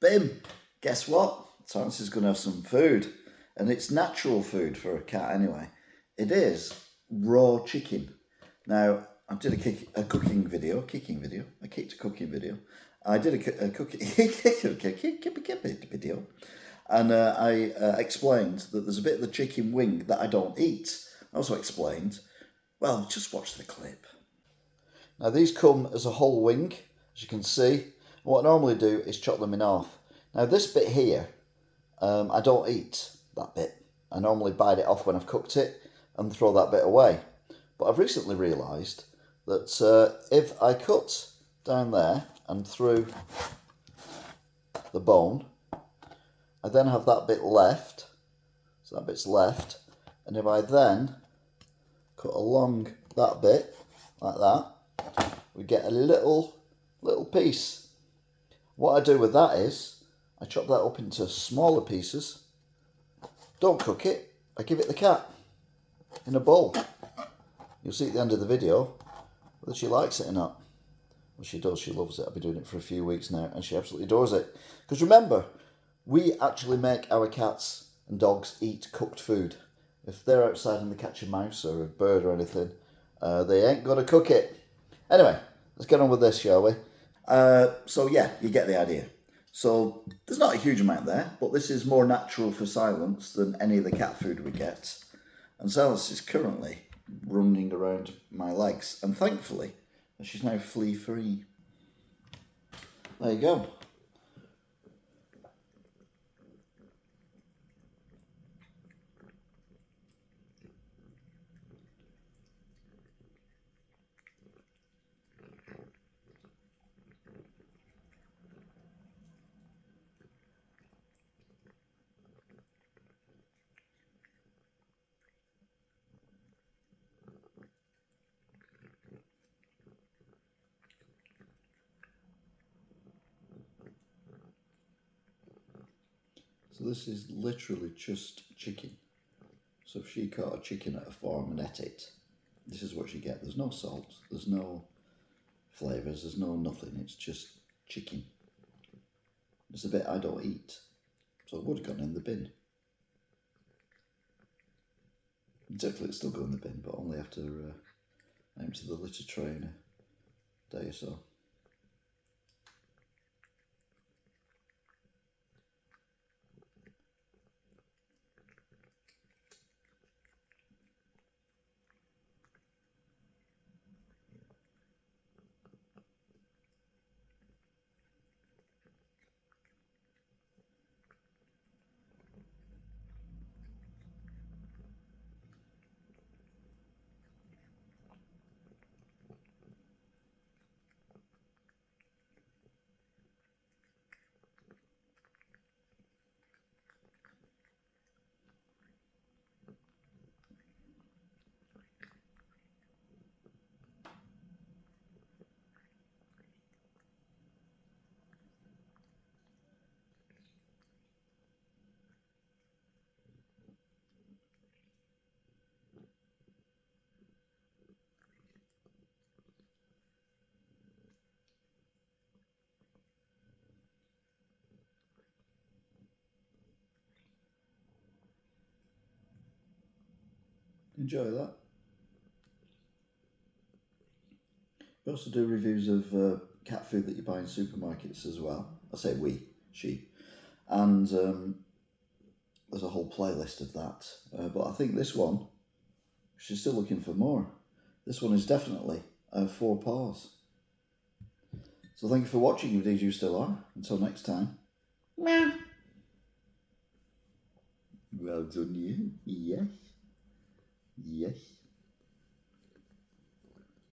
Bim, guess what? Terence is going to have some food. And it's natural food for a cat anyway. It is raw chicken. Now, I did a cooking video. I kicked a cooking video. I did a cooking video. And I explained that there's a bit of the chicken wing that I don't eat. I also explained, well, just watch the clip. Now, these come as a whole wing, as you can see. What I normally do is chop them in half. Now, this bit here, I don't eat that bit. I normally bite it off when I've cooked it and throw that bit away. But I've recently realised that if I cut down there and through the bone, I then have that bit left. So that bit's left. And if I then cut along that bit, like that, we get a little piece. What I do with that is, I chop that up into smaller pieces. Don't cook it, I give it the cat in a bowl. You'll see at the end of the video whether she likes it or not. Well, she does, she loves it. I've been doing it for a few weeks now and she absolutely adores it. Because remember, we actually make our cats and dogs eat cooked food. If they're outside and they catch a mouse or a bird or anything, they ain't got to cook it. Anyway, let's get on with this, shall we? So yeah, you get the idea. So there's not a huge amount there, but this is more natural for Silence than any of the cat food we get. And Silence is currently running around my legs, and thankfully, she's now flea-free. There you go. So this is literally just chicken. So if she caught a chicken at a farm and ate it, this is what she get. There's no salt, there's no flavours, there's no nothing. It's just chicken. It's a bit I don't eat. So it would have gone in the bin. Definitely it's still go in the bin, but only after I empty the litter tray in a day or so. Enjoy that. We also do reviews of cat food that you buy in supermarkets as well. I say we, she. And there's a whole playlist of that. But I think this one, she's still looking for more. This one is definitely 4 paws. So thank you for watching, if indeed you still are. Until next time. Meow. Well done you. Yes. Yes.